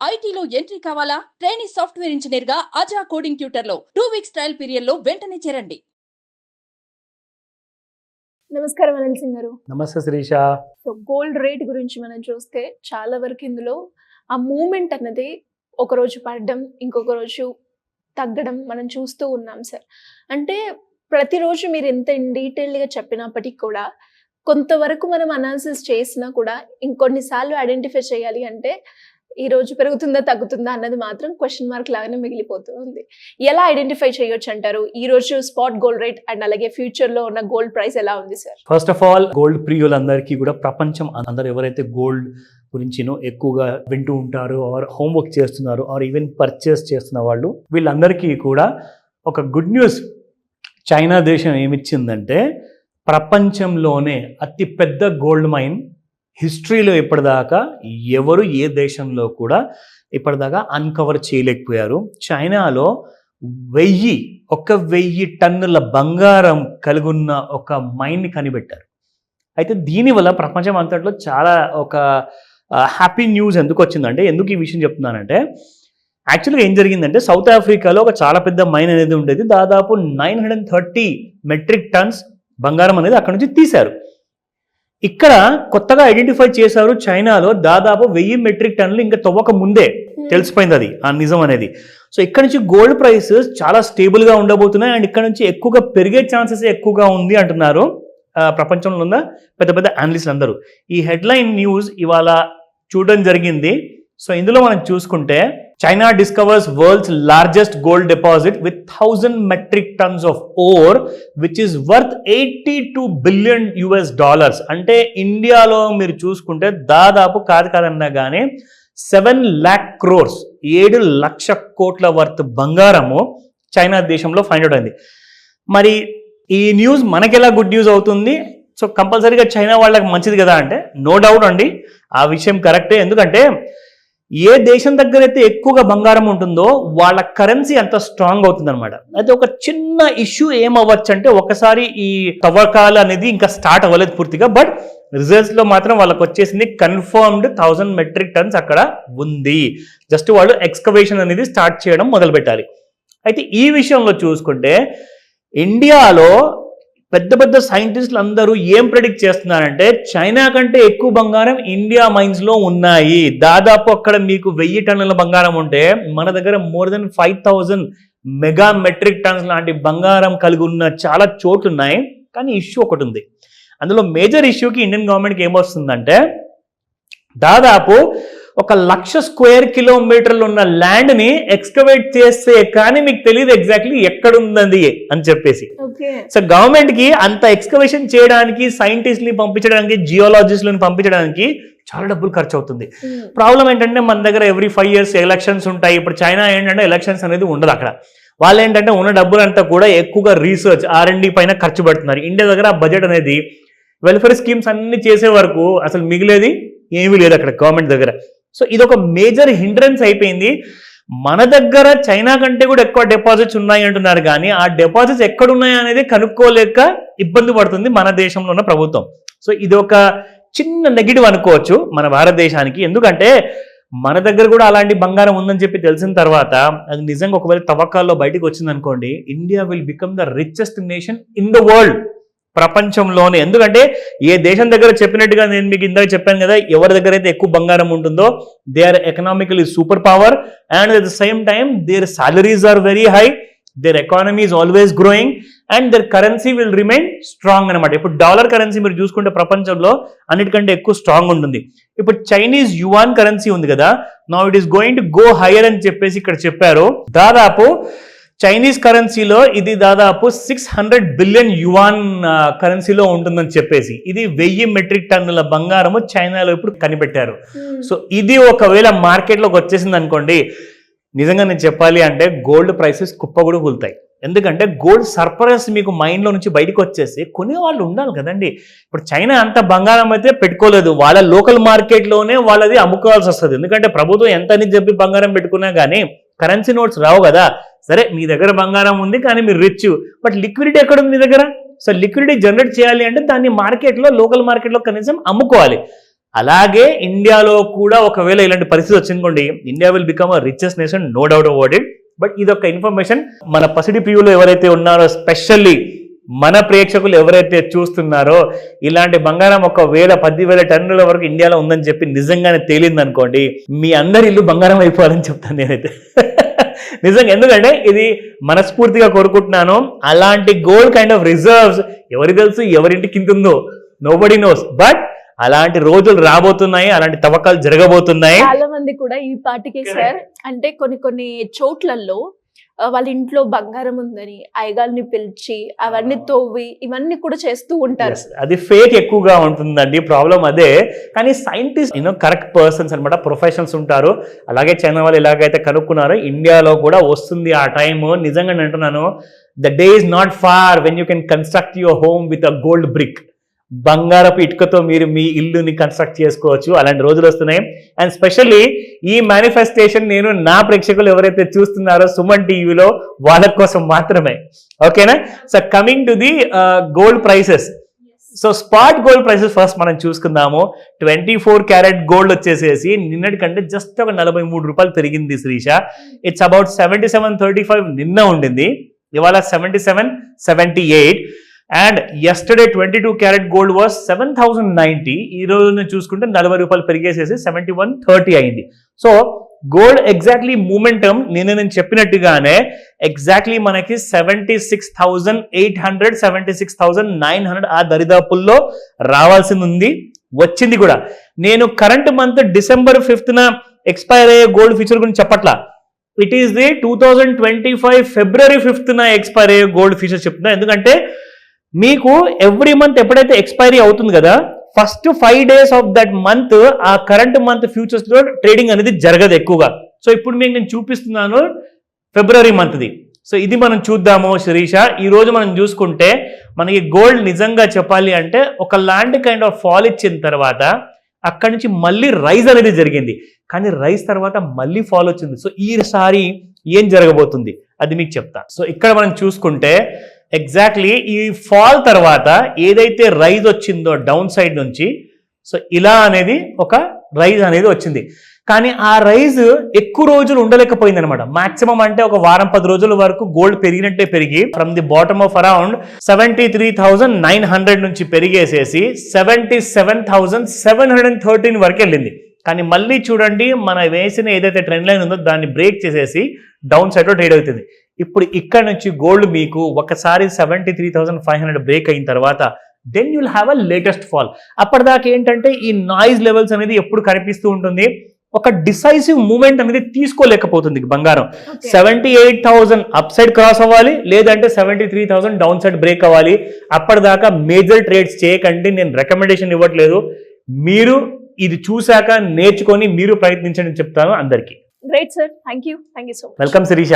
ఐటీలో ఎంట్రీ కావాలా? Trainee software engineer గా అజా కోడింగ్ ట్యూటర్ లో 2 వీక్స్ ట్రయల్ పీరియడ్ లో వెంటనే చేరండి. నమస్కారం అనిల్ సింగ్ గారు. నమస్తే శిరీష. సో గోల్డ్ రేట్ గురించి మనం చూస్తే చాలా వరకు ఇందులో ఆ మూమెంట్ అన్నది ఒక రోజు పడడం ఇంకొక రోజు తగ్గడం మనం చూస్తూ ఉన్నాం సార్. అంటే ప్రతిరోజు మీరు ఎంత డీటెయిల్డ్గా చెప్పినప్పటికీ కూడా కొంతవరకు మనం అనాలిసిస్ చేసినా కూడా ఇంకొన్నిసార్లు ఐడెంటిఫై చేయాలి అంటే ఈ రోజు పెరుగుతుందా తగ్గుతుందా అన్నది మాత్రం క్వశ్చన్ మార్క్ లాగానే మిగిలిపోతూ ఉంది. ఎలా ఐడెంటిఫై చేయొచ్చు అంటారు ఈ రోజు స్పాట్ గోల్డ్ రేట్ అండ్ అలాగే ఫ్యూచర్ లో ఉన్న గోల్డ్ ప్రైస్ ఎలా ఉంది sir? First of all gold ప్రియులందరికీ కూడా ప్రపంచం అందరూ ఎవరైతే గోల్డ్ గురించినో ఎక్కువగా వింటూ ఉంటారో ఆర్ హోంవర్క్ చేస్తున్నారో ఆర్ ఈవెన్ పర్చేస్ చేస్తున్న వాళ్ళు వీళ్ళందరికీ కూడా ఒక గుడ్ న్యూస్. చైనా దేశం ఏమిచ్చిందంటే ప్రపంచంలోనే అతిపెద్ద గోల్డ్ మైన్ హిస్టరీలో ఇప్పటిదాకా ఎవరు ఏ దేశంలో కూడా ఇప్పటిదాకా అన్కవర్ చేయలేకపోయారు. చైనాలో 1000 టన్నుల బంగారం కలిగి ఉన్న ఒక మైన్ని కనిపెట్టారు. అయితే దీనివల్ల ప్రపంచం అంతట్లో చాలా ఒక హ్యాపీ న్యూస్ ఎందుకు వచ్చిందంటే, ఎందుకు ఈ విషయం చెప్తున్నానంటే, యాక్చువల్గా ఏం జరిగిందంటే సౌత్ ఆఫ్రికాలో ఒక చాలా పెద్ద మైన్ అనేది ఉండేది. దాదాపు 930 మెట్రిక్ టన్స్ బంగారం అనేది అక్కడ నుంచి తీశారు. ఇక్కడ కొత్తగా ఐడెంటిఫై చేశారు చైనాలో దాదాపు 1000 మెట్రిక్ టన్నులు ఇంకా తవ్వక ముందే తెలిసిపోయింది అది ఆ నిజం అనేది. సో ఇక్కడ నుంచి గోల్డ్ ప్రైసెస్ చాలా స్టేబుల్గా ఉండబోతున్నాయి అండ్ ఇక్కడ నుంచి ఎక్కువగా పెరిగే ఛాన్సెస్ ఎక్కువగా ఉంది అంటున్నారు ప్రపంచంలో ఉన్న పెద్ద పెద్ద అనలిస్టులు అందరూ. ఈ హెడ్లైన్ న్యూస్ ఇవాళ చూడడం జరిగింది. సో ఇందులో మనం చూసుకుంటే China discovers world's largest gold deposit with 1000 metric tons of ore which is worth $82 billion. అంటే ఇండియాలో మీరు చూసుకుంటే దాదాపు కాదన్నా కానీ 7 lakh crores 7 లక్షల కోట్ల వర్త్ బంగారము చైనా దేశంలో ఫైండ్ అవుట్ అయింది. మరి ఈ న్యూస్ మనకెలా గుడ్ న్యూస్ అవుతుంది? సో కంపల్సరీగా చైనా వాళ్ళకి మంచిది కదా అంటే నో డౌట్ అండి, ఆ విషయం కరెక్టే. ఎందుకంటే ఏ దేశం దగ్గర అయితే ఎక్కువగా బంగారం ఉంటుందో వాళ్ళ కరెన్సీ అంత స్ట్రాంగ్ అవుతుంది అనమాట. అయితే ఒక చిన్న ఇష్యూ ఏమవ్వచ్చు అంటే, ఒకసారి ఈ తవ్వకాలు అనేది ఇంకా స్టార్ట్ అవ్వలేదు పూర్తిగా, బట్ రిజల్ట్స్ లో మాత్రం వాళ్ళకి వచ్చేసింది కన్ఫర్మ్డ్ 1000 మెట్రిక్ టన్స్ అక్కడ ఉంది. జస్ట్ వాళ్ళు ఎక్స్కవేషన్ అనేది స్టార్ట్ చేయడం మొదలు పెట్టాలి. అయితే ఈ విషయంలో చూసుకుంటే ఇండియాలో పెద్ద పెద్ద సైంటిస్టులు అందరూ ఏం ప్రెడిక్ట్ చేస్తున్నారంటే చైనా కంటే ఎక్కువ బంగారం ఇండియా మైన్స్ లో ఉన్నాయి. దాదాపు అక్కడ మీకు 1000 టన్నుల బంగారం ఉంటే మన దగ్గర more than 5000 mega metric tons లాంటి బంగారం కలిగి ఉన్న చాలా చోట్లు ఉన్నాయి. కానీ ఇష్యూ ఒకటి ఉంది. అందులో మేజర్ ఇష్యూకి ఇండియన్ గవర్నమెంట్కి ఏమొస్తుందంటే, దాదాపు 1,00,000 స్క్వేర్ కిలోమీటర్లు ఉన్న ల్యాండ్ ని ఎక్స్కవేట్ చేస్తే కానీ మీకు తెలియదు ఎగ్జాక్ట్లీ ఎక్కడుంది అని చెప్పేసి. సో గవర్నమెంట్ కి అంత ఎక్స్కవేషన్ చేయడానికి సైంటిస్ట్ ని పంపించడానికి జియోలాజిస్టులను పంపించడానికి చాలా డబ్బులు ఖర్చు అవుతుంది. ప్రాబ్లం ఏంటంటే మన దగ్గర ఎవ్రీ 5 years ఎలక్షన్స్ ఉంటాయి. ఇప్పుడు చైనా ఏంటంటే ఎలక్షన్స్ అనేది ఉండదు అక్కడ. వాళ్ళు ఏంటంటే ఉన్న డబ్బులంతా కూడా ఎక్కువగా రీసెర్చ్ R&D పైన ఖర్చు పెడుతున్నారు. ఇండియా దగ్గర బడ్జెట్ అనేది వెల్ఫేర్ స్కీమ్స్ అన్ని చేసే వరకు అసలు మిగిలేది ఏమీ లేదు అక్కడ గవర్నమెంట్ దగ్గర. సో ఇది ఒక మేజర్ హిండ్రెన్స్ అయిపోయింది. మన దగ్గర చైనా కంటే కూడా ఎక్కువ డిపాజిట్స్ ఉన్నాయి అంటున్నారు, కానీ ఆ డిపాజిట్స్ ఎక్కడున్నాయి అనేది కనుక్కోలేక ఇబ్బంది పడుతుంది మన దేశంలో ఉన్న ప్రభుత్వం. సో ఇది ఒక చిన్న నెగిటివ్ అనుకోవచ్చు మన భారతదేశానికి. ఎందుకంటే మన దగ్గర కూడా అలాంటి బంగారం ఉందని చెప్పి తెలిసిన తర్వాత అది నిజంగా ఒకవేళ తవ్వకాల్లో బయటకు వచ్చింది అనుకోండి, India will become the richest nation in the world, ప్రపంచంలోనే. ఎందుకంటే ఏ దేశం దగ్గర చెప్పినట్టుగా నేను మీకు ఇందాక చెప్పాను కదా, ఎవరి దగ్గర అయితే ఎక్కువ బంగారం ఉంటుందో they are economically super power and at the same time their salaries are very high, their economy is always growing and their currency will remain strong అనమాట. ఇప్పుడు డాలర్ కరెన్సీ మీరు చూసుకుంటే ప్రపంచంలో అన్నిటికంటే ఎక్కువ స్ట్రాంగ్ ఉంటుంది. ఇప్పుడు చైనీస్ యువాన్ కరెన్సీ ఉంది కదా, now it is going to go hire అని చెప్పేసి ఇక్కడ చెప్పారు. దాదాపు చైనీస్ కరెన్సీలో ఇది దాదాపు 600 బిలియన్ యువాన్ కరెన్సీలో ఉంటుందని చెప్పేసి ఇది 1000 మెట్రిక్ టన్నుల బంగారము చైనాలో ఇప్పుడు కనిపెట్టారు. సో ఇది ఒకవేళ మార్కెట్లోకి వచ్చేసింది అనుకోండి, నిజంగా నేను చెప్పాలి అంటే గోల్డ్ ప్రైసెస్ కుప్పగూడు కూలుతాయి. ఎందుకంటే గోల్డ్ సర్ప్రైజ్ మీకు మైండ్లో నుంచి బయటకు వచ్చేసి కొనే వాళ్ళు ఉండాలి కదండి. ఇప్పుడు చైనా అంత బంగారం అయితే పెట్టుకోలేదు, వాళ్ళ లోకల్ మార్కెట్లోనే వాళ్ళది అమ్ముకోవాల్సి వస్తుంది. ఎందుకంటే ప్రభుత్వం ఎంత అని చెప్పి బంగారం పెట్టుకున్నా కానీ కరెన్సీ నోట్స్ రావు కదా. సరే మీ దగ్గర బంగారం ఉంది కానీ మీరు రిచ్, బట్ లిక్విడిటీ ఎక్కడ ఉంది మీ దగ్గర? సో లిక్విడిటీ జనరేట్ చేయాలి అంటే దాన్ని మార్కెట్లో లోకల్ మార్కెట్లో కనీసం అమ్ముకోవాలి. అలాగే ఇండియాలో కూడా ఒకవేళ ఇలాంటి పరిస్థితి వచ్చిందనుకోండి, India will become a richest nation, no doubt about it. But ఇదొక ఇన్ఫర్మేషన్ మన పసిడి ప్రియులు ఎవరైతే ఉన్నారో, స్పెషల్లీ మన ప్రేక్షకులు ఎవరైతే చూస్తున్నారో, ఇలాంటి బంగారం 10,000 టన్నుల వరకు ఇండియాలో ఉందని చెప్పి నిజంగానే తేలింది అనుకోండి, మీ అందరి ఇల్లు బంగారం అయిపోవాలని చెప్తాను నేనైతే. నిజంగా, ఎందుకంటే ఇది మనస్ఫూర్తిగా కోరుకుంటున్నాను. అలాంటి గోల్డ్ కైండ్ ఆఫ్ రిజర్వ్స్ ఎవరికి తెలుసు, ఎవరింటికి ఇంత ఉందో, నోబడీ నోస్. బట్ అలాంటి రోజులు రాబోతున్నాయి, అలాంటి తవ్వకాలు జరగబోతున్నాయి. చాలా మంది కూడా ఈ పాటికి సార్, అంటే కొన్ని చోట్లలో వాళ్ళ ఇంట్లో బంగారం ఉందని అయ్యగారిని పిలిచి అవన్నీ తవ్వి ఇవన్నీ కూడా చేస్తూ ఉంటారు. అది ఫేక్ ఎక్కువగా ఉంటుందండి, ప్రాబ్లం అదే. కానీ సైంటిస్ట్ కరెక్ట్ పర్సన్స్ అనమాట, ప్రొఫెషనల్స్ ఉంటారు. అలాగే చైనా వాళ్ళు ఎలాగైతే కనుక్కున్నారో ఇండియాలో కూడా వస్తుంది ఆ టైం. నిజంగా నేను అంటున్నాను, the day is not far when you can construct your home with a gold brick. బంగారపు ఇటుకతో మీరు మీ ఇల్లుని కన్స్ట్రక్ట్ చేసుకోవచ్చు. అలాంటి రోజులు వస్తున్నాయి. అండ్ స్పెషల్లీ ఈ మేనిఫెస్టేషన్ నేను నా ప్రేక్షకులు ఎవరైతే చూస్తున్నారో సుమన్ టీవీలో, వాళ్ళ కోసం మాత్రమే. ఓకేనా? So coming to the gold prices. So spot gold prices first మనం చూసుకుందాము. 24 క్యారెట్ గోల్డ్ వచ్చేసేసి నిన్నటి కంటే జస్ట్ ఒక 43 రూపాయలు పెరిగింది శ్రీష. ఇట్స్ అబౌట్ 77.35 నిన్న ఉండింది, ఇవాళ 77.78. And yesterday 22 carat gold was 7,090. ఈ రోజు చూసుకుంటే 40 రూపాయలు పెరిగేసేసి 71.30 అయింది. సో గోల్డ్ ఎగ్జాక్ట్లీ మూమెంటం నేను చెప్పినట్టుగానే ఎగ్జాక్ట్లీ మనకి 76,800 76,900 ఆ దరిదాపుల్లో రావాల్సింది ఉంది, వచ్చింది కూడా. నేను current month December 5th expire అయ్యే గోల్డ్ ఫ్యూచర్ గురించి చెప్పట్లా. It is the 2025 February 5th expire అయ్యే గోల్డ్ ఫ్యూచర్ చెప్తున్నా. ఎందుకంటే మీకు ఎవ్రీ మంత్ ఎప్పుడైతే ఎక్స్పైరీ అవుతుంది కదా, first 5 days of that month ఆ కరెంట్ మంత్ ఫ్యూచర్స్ లో ట్రేడింగ్ అనేది జరగదు ఎక్కువగా. సో ఇప్పుడు మీకు నేను చూపిస్తున్నాను ఫిబ్రవరి మంత్ది. సో ఇది మనం చూద్దాము శిరీష. ఈ రోజు మనం చూసుకుంటే మనకి గోల్డ్ నిజంగా చెప్పాలి అంటే ఒక లాంటి కైండ్ ఆఫ్ ఫాల్ ఇచ్చిన తర్వాత అక్కడి నుంచి మళ్ళీ రైజ్ అనేది జరిగింది. కానీ రైజ్ తర్వాత మళ్ళీ ఫాల్ వచ్చింది. సో ఈసారి ఏం జరగబోతుంది అది మీకు చెప్తా. సో ఇక్కడ మనం చూసుకుంటే ఎగ్జాక్ట్లీ ఈ ఫాల్ తర్వాత ఏదైతే రైజ్ వచ్చిందో డౌన్ సైడ్ నుంచి, సో ఇలా అనేది ఒక రైజ్ అనేది వచ్చింది. కానీ ఆ రైజ్ ఎక్కువ రోజులు ఉండలేకపోయింది అనమాట. మాక్సిమం అంటే ఒక వారం 10 రోజుల వరకు గోల్డ్ పెరిగినట్టే పెరిగి from the bottom of around 73,900 నుంచి పెరిగేసేసి 77,713 వరకు వెళ్ళింది. కానీ మళ్ళీ చూడండి, మన వేసిన ఏదైతే ట్రెండ్ లైన్ ఉందో దాన్ని బ్రేక్ చేసేసి డౌన్ సైడ్ లో ట్రేడ్ అవుతుంది. ఇప్పుడు ఇక్కడ నుంచి గోల్డ్ మీకు ఒకసారి 73,500 బ్రేక్ అయిన తర్వాత then you'll have a latest fall. అప్పటిదాకా ఏంటంటే ఈ నాయిస్ లెవెల్స్ అనేది ఎప్పుడు కనిపిస్తూ ఉంటుంది, ఒక డిసైసివ్ మూమెంట్ అనేది తీసుకోలేకపోతుంది బంగారం. 78,000 అప్ సైడ్ క్రాస్ అవ్వాలి, లేదంటే 73,000 డౌన్ సైడ్ బ్రేక్ అవ్వాలి. అప్పటిదాకా మేజర్ ట్రేడ్స్ చేయకండి, నేను రికమెండేషన్ ఇవ్వట్లేదు. మీరు ఇది చూశాక నేర్చుకొని మీరు ప్రయత్నించండి చెప్తాను అందరికీ. Great sir, thank you so much. Welcome Sirisha.